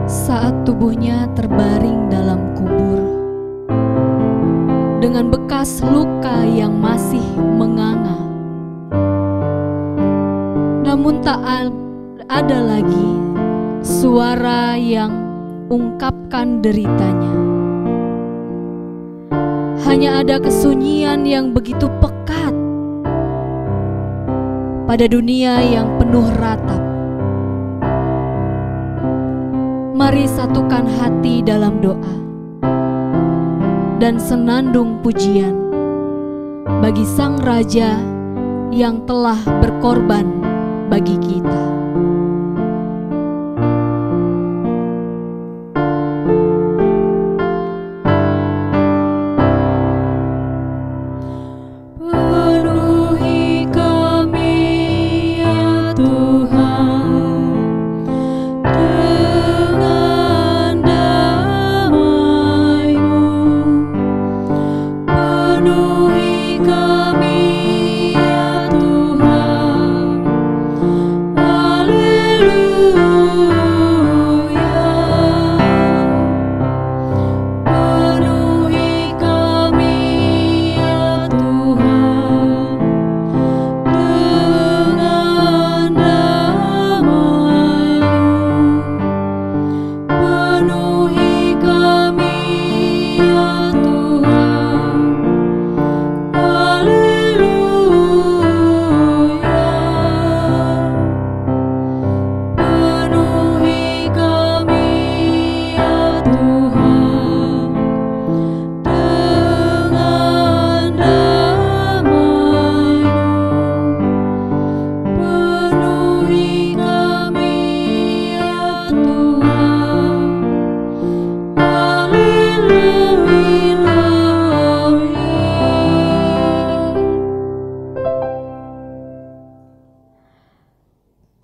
Saat tubuhnya terbaring dalam kubur, dengan bekas luka yang masih menganga, namun tak ada lagi suara yang ungkapkan deritanya. Hanya ada kesunyian yang begitu pekat pada dunia yang penuh ratap. Mari satukan hati dalam doa dan senandung pujian bagi Sang Raja yang telah berkorban bagi kita.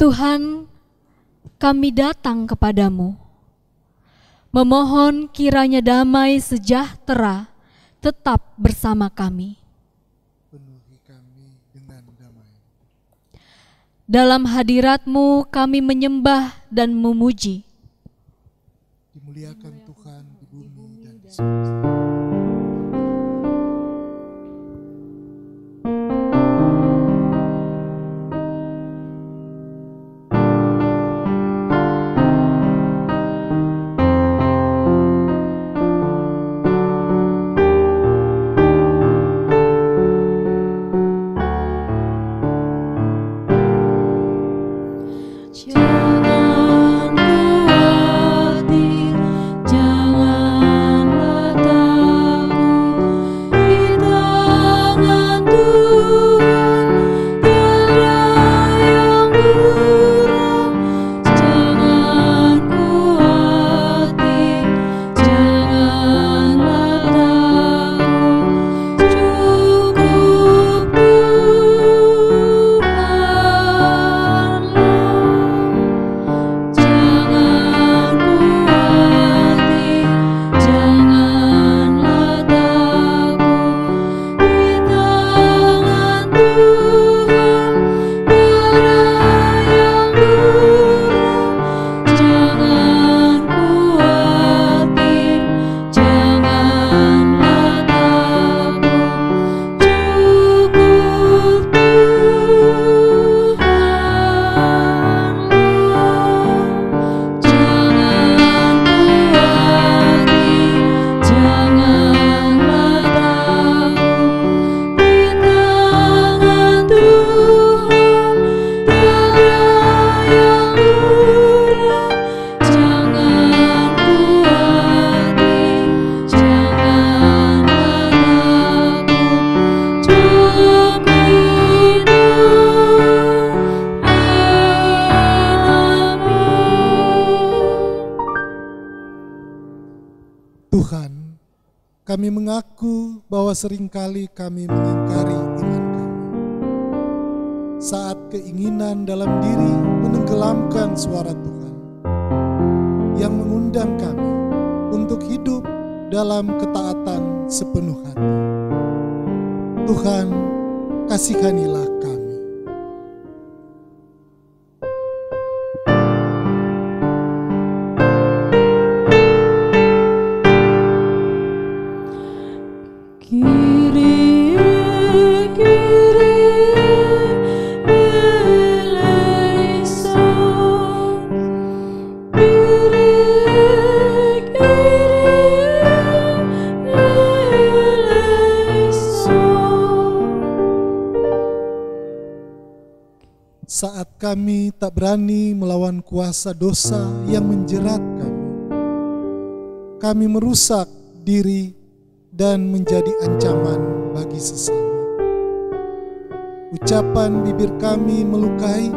Tuhan, kami datang kepadamu, memohon kiranya damai sejahtera tetap bersama kami. Penuhi kami dengan damai. Dalam hadirat-Mu kami menyembah dan memuji. Dimuliakan Tuhan di bumi dan di semesta. Jangan khawatir, jangan letih. kami mengaku bahwa seringkali kami mengingkari iman kami. Saat keinginan dalam diri menenggelamkan suara Tuhan yang mengundang kami untuk hidup dalam ketaatan sepenuh hati. Tuhan, kasihanilah kami. Saat kami tak berani melawan kuasa dosa yang menjerat kami merusak diri dan menjadi ancaman bagi sesama. Ucapan bibir kami melukai,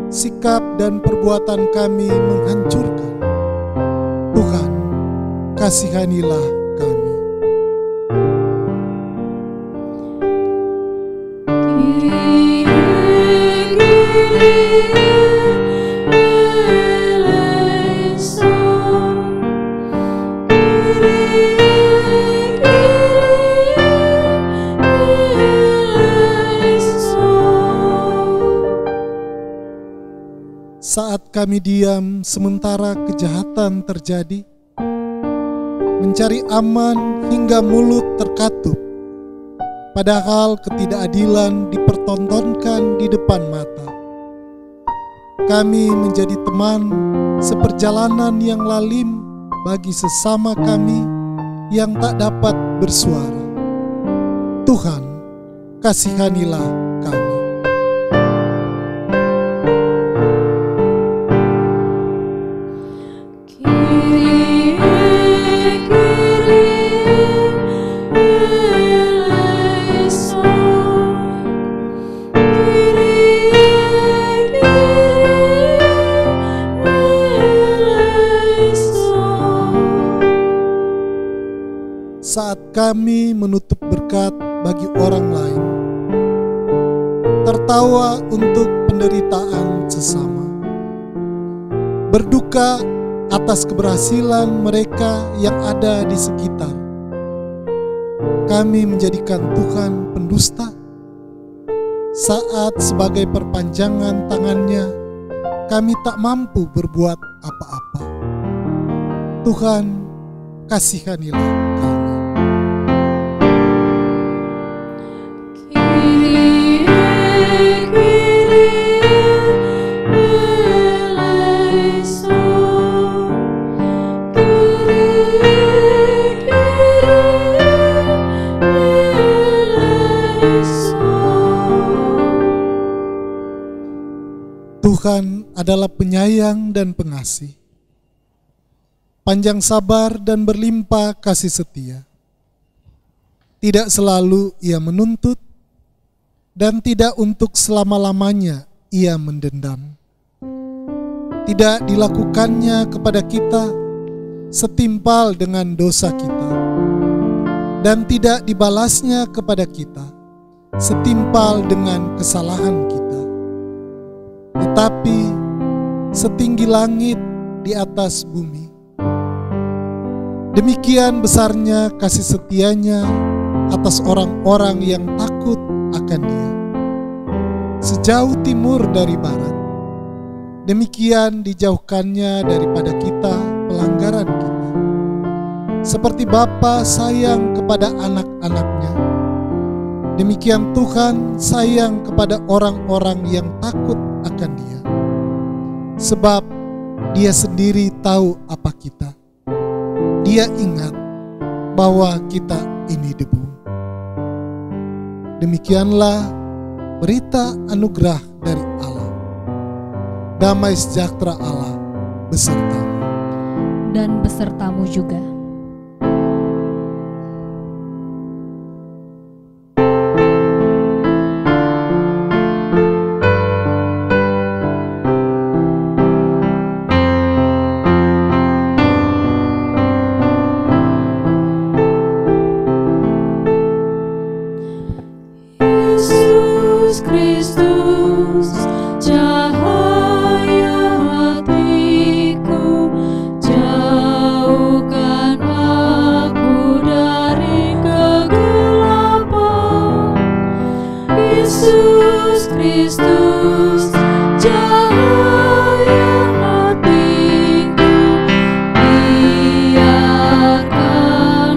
sikap dan perbuatan kami menghancurkan. Tuhan, kasihanilah kami. Saat kami diam sementara kejahatan terjadi, mencari aman hingga mulut terkatup, padahal ketidakadilan dipertontonkan di depan mata. Kami menjadi teman seperjalanan yang lalim bagi sesama kami yang tak dapat bersuara. Tuhan, kasihanilah kami. Saat kami menutup berkat bagi orang lain, tertawa untuk penderitaan sesama, berduka atas keberhasilan mereka yang ada di sekitar, kami menjadikan Tuhan pendusta. Saat sebagai perpanjangan tangannya, kami tak mampu berbuat apa-apa. Tuhan, kasihanilah kami. Tuhan adalah penyayang dan pengasih, panjang sabar dan berlimpah kasih setia. Tidak selalu Ia menuntut, dan tidak untuk selama-lamanya Ia mendendam. Tidak dilakukannya kepada kita setimpal dengan dosa kita, dan tidak dibalasnya kepada kita setimpal dengan kesalahan kita. Tetapi setinggi langit di atas bumi, demikian besarnya kasih setianya atas orang-orang yang takut akan Dia. Sejauh timur dari barat, demikian dijauhkannya daripada kita pelanggaran kita. Seperti Bapa sayang kepada anak-anaknya, demikian Tuhan sayang kepada orang-orang yang takut akan Dia. Sebab Dia sendiri tahu apa kita. Dia ingat bahwa kita ini debu. Demikianlah berita anugerah dari Allah. Damai sejahtera Allah besertamu. Dan besertamu juga. Kristus, cahaya hatiku, biarkan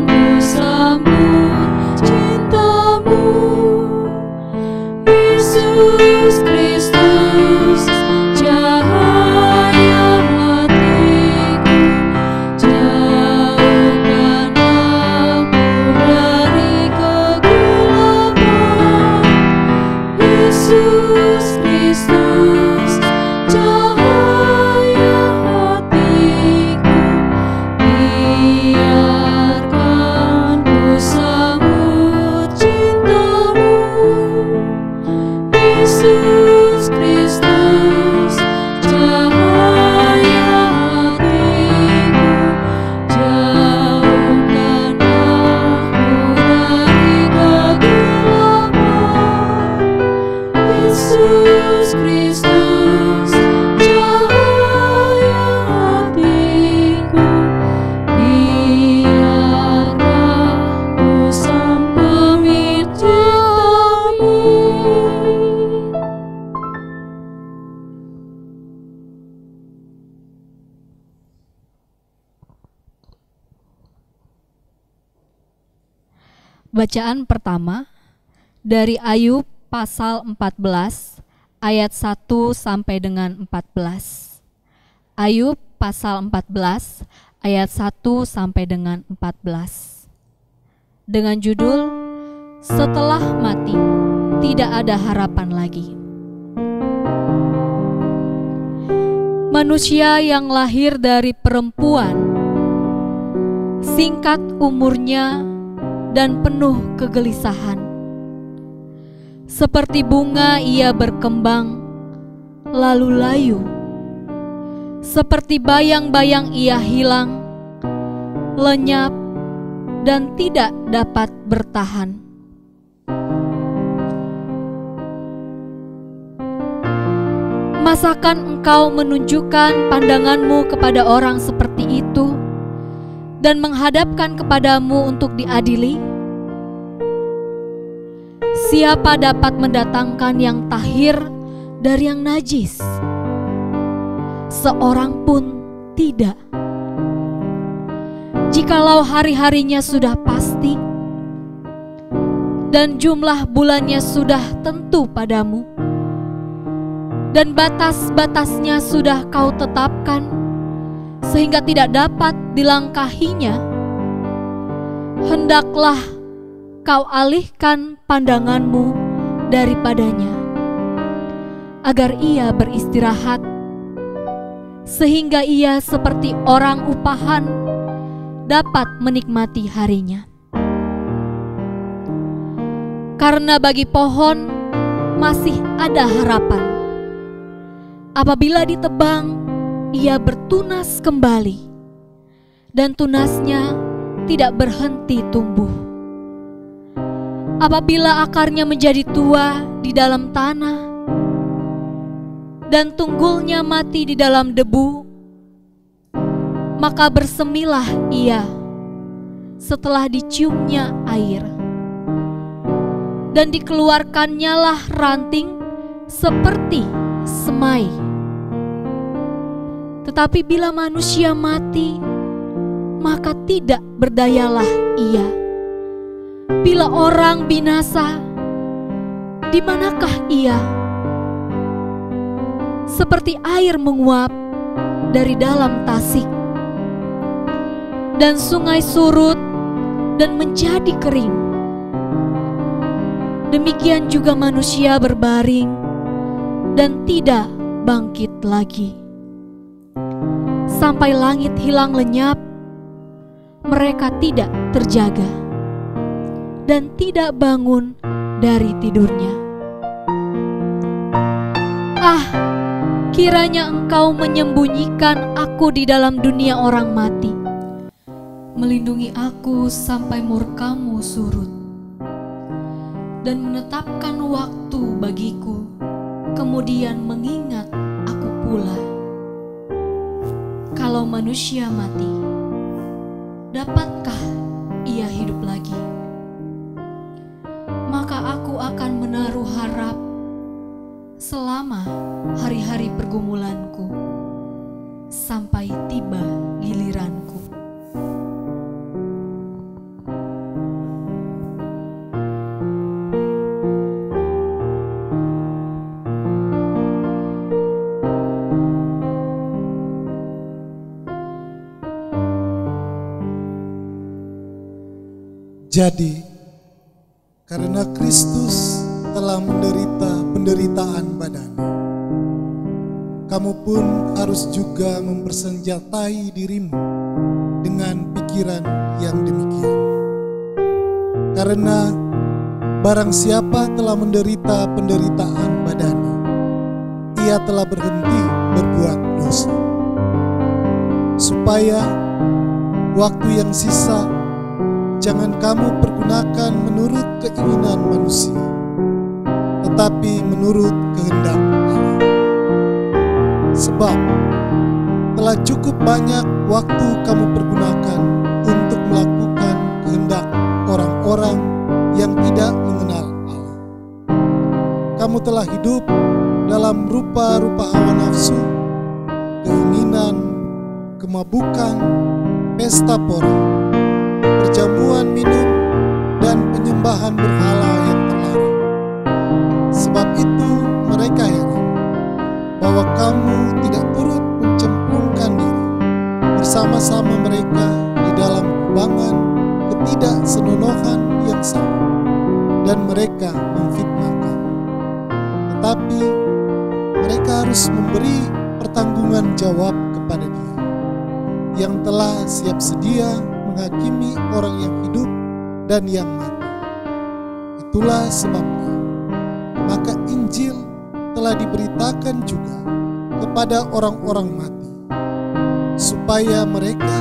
ku sambut cintamu. Yesus Kristus, cahaya hatiku, jauhkan aku dari kegelapan. Yesus Kristus, cahaya hatiku, biarkan ku sambut cintamu. Yesus Kristus, cahaya hatiku, jauhkan aku dari kegelapan. Yesus Kristus, cahaya hatiku, biarkan ku sambut cintamu. Bacaan pertama dari Ayub pasal 14 ayat 1 sampai dengan 14. Ayub pasal 14 ayat 1 sampai dengan 14. Dengan judul Setelah Mati Tidak Ada Harapan Lagi. Manusia yang lahir dari perempuan, singkat umurnya dan penuh kegelisahan. Seperti bunga ia berkembang, lalu layu. Seperti bayang-bayang ia hilang, lenyap, dan tidak dapat bertahan. Masakan engkau menunjukkan pandanganmu kepada orang seperti itu dan menghadapkan kepadamu untuk diadili? Siapa dapat mendatangkan yang tahir dari yang najis? Seorang pun tidak. Jikalau hari-harinya sudah pasti dan jumlah bulannya sudah tentu padamu, dan batas-batasnya sudah kau tetapkan, sehingga tidak dapat dilangkahinya, hendaklah kau alihkan pandanganmu daripadanya, agar ia beristirahat, sehingga ia seperti orang upahan dapat menikmati harinya. Karena bagi pohon masih ada harapan. Apabila ditebang, ia bertunas kembali, dan tunasnya tidak berhenti tumbuh. Apabila akarnya menjadi tua di dalam tanah, dan tunggulnya mati di dalam debu, maka bersemilah ia setelah diciumnya air, dan dikeluarkannyalah ranting seperti semai. Tetapi bila manusia mati, maka tidak berdayalah ia. Bila orang binasa, di manakah ia? Seperti air menguap dari dalam tasik, dan sungai surut dan menjadi kering. Demikian juga manusia berbaring dan tidak bangkit lagi. Sampai langit hilang lenyap, mereka tidak terjaga dan tidak bangun dari tidurnya. Ah, kiranya engkau menyembunyikan aku di dalam dunia orang mati, melindungi aku sampai murkamu surut, dan menetapkan waktu bagiku, kemudian mengingat aku pula. Kalau manusia mati, dapatkah ia hidup lagi? Maka aku akan menaruh harap selama hari-hari pergumulanku sampai tiba giliranku. Jadi, karena Kristus telah menderita penderitaan badani, kamu pun harus juga mempersenjatai dirimu dengan pikiran yang demikian. Karena barang siapa telah menderita penderitaan badani, ia telah berhenti berbuat dosa, supaya waktu yang sisa jangan kamu pergunakan menurut keinginan manusia, tetapi menurut kehendak Allah. Sebab telah cukup banyak waktu kamu pergunakan untuk melakukan kehendak orang-orang yang tidak mengenal Allah. Kamu telah hidup dalam rupa-rupa hawa nafsu, keinginan, kemabukan, pesta pora, perjamuan minum, dan penyembahan berhala yang terlarang. Sebab itu mereka heran bahwa kamu tidak turut mencemplungkan diri bersama-sama mereka di dalam kubangan ketidaksenonohan yang sama, dan mereka memfitnahkan. Tetapi mereka harus memberi pertanggungan jawab kepada Dia yang telah siap sedia menghakimi orang yang hidup dan yang mati. Itulah sebabnya maka Injil telah diberitakan juga kepada orang-orang mati, supaya mereka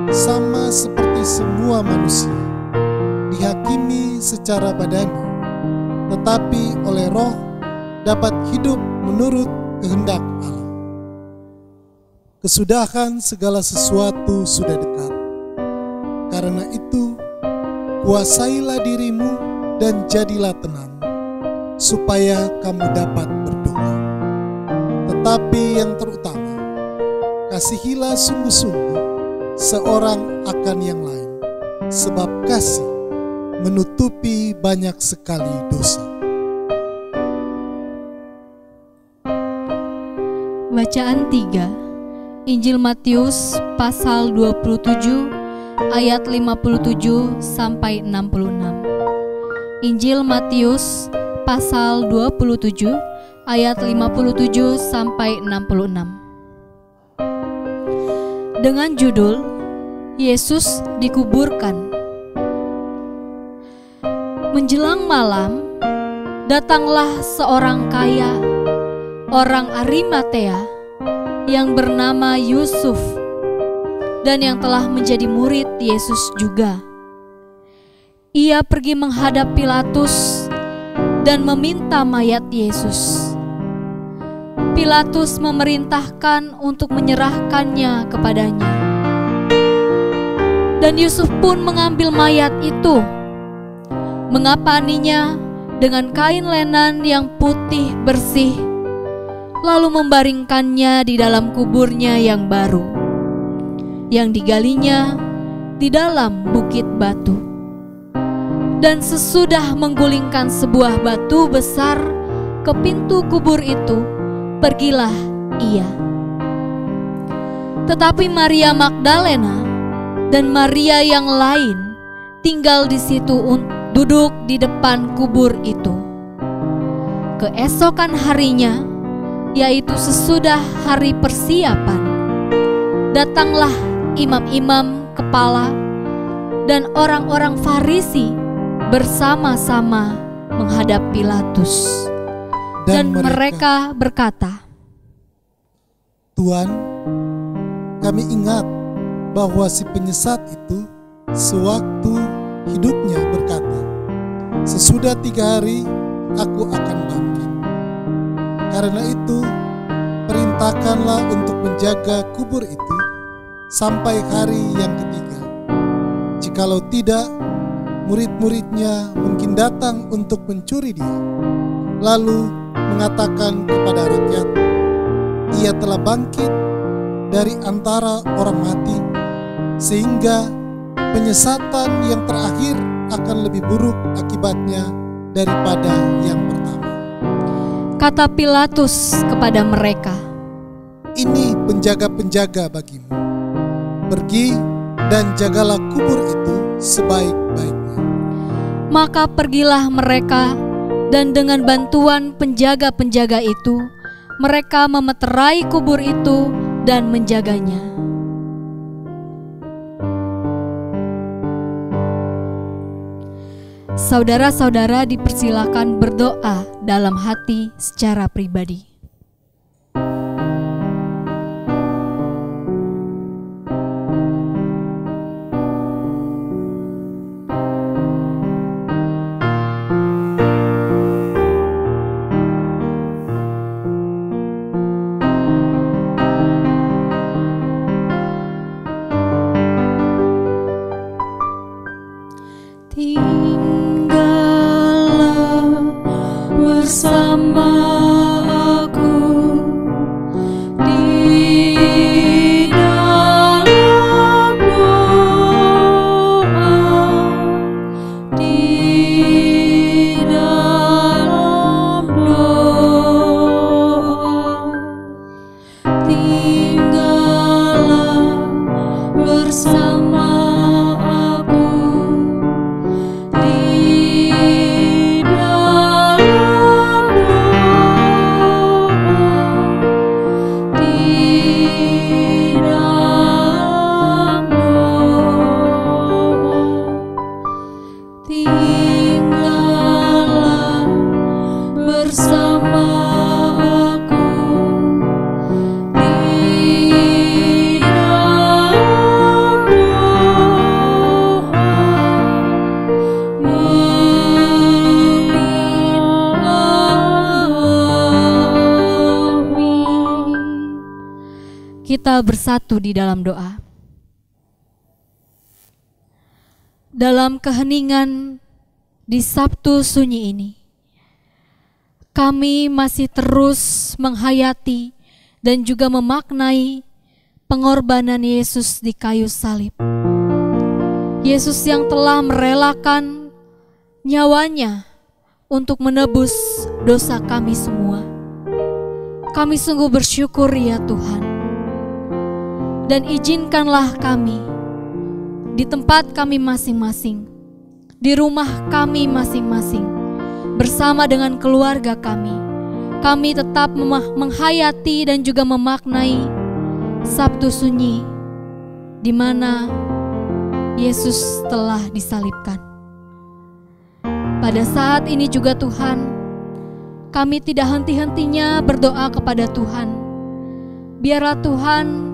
sama seperti semua manusia dihakimi secara badani, tetapi oleh Roh dapat hidup menurut kehendak Allah. Kesudahan segala sesuatu sudah dekat. Karena itu, kuasailah dirimu dan jadilah tenang, supaya kamu dapat berdoa. Tetapi yang terutama, kasihilah sungguh-sungguh seorang akan yang lain, sebab kasih menutupi banyak sekali dosa. Bacaan 3, Injil Matius pasal 27 ayat 57 sampai 66. Injil Matius pasal 27 ayat 57 sampai 66. Dengan judul Yesus dikuburkan. Menjelang malam, datanglah seorang kaya, orang Arimatea, yang bernama Yusuf, dan yang telah menjadi murid Yesus juga. Ia pergi menghadap Pilatus dan meminta mayat Yesus. Pilatus memerintahkan untuk menyerahkannya kepadanya. Dan Yusuf pun mengambil mayat itu, mengapaninya dengan kain lenan yang putih bersih, lalu membaringkannya di dalam kuburnya yang baru, yang digalinya di dalam bukit batu. Dan sesudah menggulingkan sebuah batu besar ke pintu kubur itu, pergilah ia. Tetapi Maria Magdalena dan Maria yang lain tinggal di situ duduk di depan kubur itu. Keesokan harinya, yaitu sesudah hari persiapan, datanglah imam-imam kepala dan orang-orang Farisi bersama-sama menghadap Pilatus. Dan mereka berkata, Tuan, kami ingat bahwa si penyesat itu sewaktu hidupnya berkata, sesudah 3 hari aku akan bangkit. Karena itu, perintahkanlah untuk menjaga kubur itu sampai hari yang ketiga. Jikalau tidak, murid-muridnya mungkin datang untuk mencuri dia, lalu mengatakan kepada rakyat, Ia telah bangkit dari antara orang mati, sehingga penyesatan yang terakhir akan lebih buruk akibatnya daripada yang pertama. Kata Pilatus kepada mereka, Ini penjaga-penjaga bagimu. Pergi dan jagalah kubur itu sebaik-baiknya. Maka pergilah mereka, dan dengan bantuan penjaga-penjaga itu, mereka memeterai kubur itu dan menjaganya. Saudara-saudara dipersilakan berdoa dalam hati secara pribadi. Bersama aku di dalam doa, di dalam doa. Tinggallah bersama aku di kita bersatu di dalam doa. Dalam keheningan di Sabtu sunyi ini, kami masih terus menghayati dan juga memaknai pengorbanan Yesus di kayu salib. Yesus yang telah merelakan nyawanya untuk menebus dosa kami semua. Kami sungguh bersyukur ya Tuhan. Dan izinkanlah kami di tempat kami masing-masing, di rumah kami masing-masing, bersama dengan keluarga kami tetap menghayati dan juga memaknai Sabtu sunyi di mana Yesus telah disalibkan. Pada saat ini juga Tuhan, kami tidak henti-hentinya berdoa kepada Tuhan. Biarlah Tuhan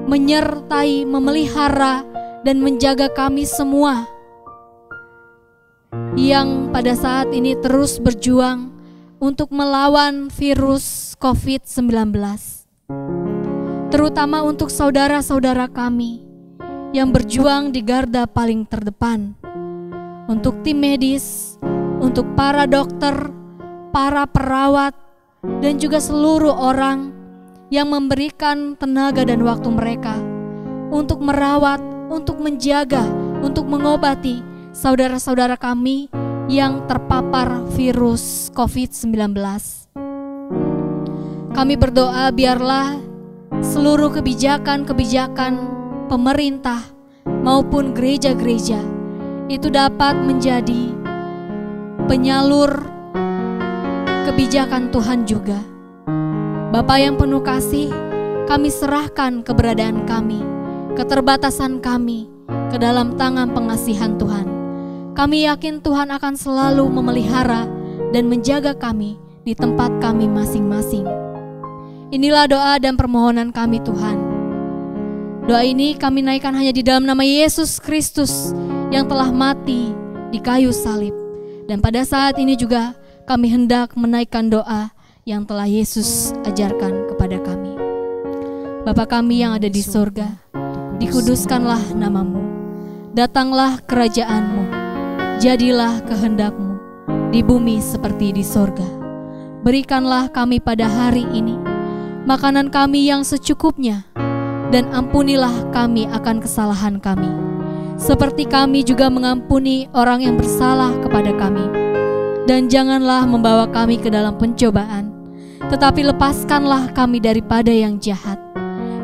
menyertai, memelihara, dan menjaga kami semua yang pada saat ini terus berjuang untuk melawan virus COVID-19. Terutama untuk saudara-saudara kami yang berjuang di garda paling terdepan. Untuk tim medis, untuk para dokter, para perawat, dan juga seluruh orang yang memberikan tenaga dan waktu mereka untuk merawat, untuk menjaga, untuk mengobati saudara-saudara kami yang terpapar virus COVID-19. Kami berdoa biarlah seluruh kebijakan-kebijakan pemerintah maupun gereja-gereja itu dapat menjadi penyalur kebijakan Tuhan juga. Bapa yang penuh kasih, kami serahkan keberadaan kami, keterbatasan kami ke dalam tangan pengasihan Tuhan. Kami yakin Tuhan akan selalu memelihara dan menjaga kami di tempat kami masing-masing. Inilah doa dan permohonan kami Tuhan. Doa ini kami naikkan hanya di dalam nama Yesus Kristus yang telah mati di kayu salib. Dan pada saat ini juga kami hendak menaikkan doa yang telah Yesus ajarkan kepada kami. Bapa kami yang ada di sorga, dikuduskanlah namamu, datanglah kerajaanmu, jadilah kehendakmu di bumi seperti di sorga. berikanlah kami pada hari ini makanan kami yang secukupnya, dan ampunilah kami akan kesalahan kami, seperti kami juga mengampuni orang yang bersalah kepada kami. Dan janganlah membawa kami ke dalam pencobaan, tetapi lepaskanlah kami daripada yang jahat.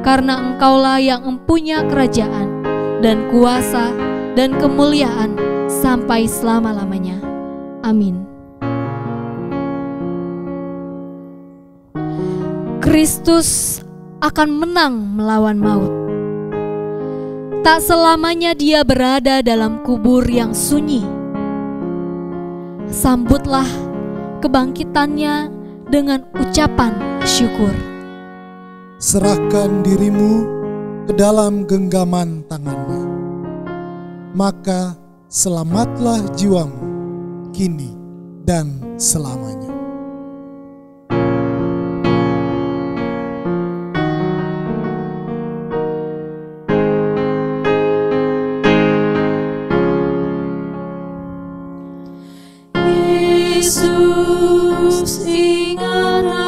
Karena Engkaulah yang mempunyai kerajaan dan kuasa dan kemuliaan sampai selama-lamanya. Amin. Kristus akan menang melawan maut. Tak selamanya Dia berada dalam kubur yang sunyi. Sambutlah kebangkitannya dengan ucapan syukur. Serahkan dirimu ke dalam genggaman tangannya, maka selamatlah jiwamu kini dan selamanya. Yesus, ingat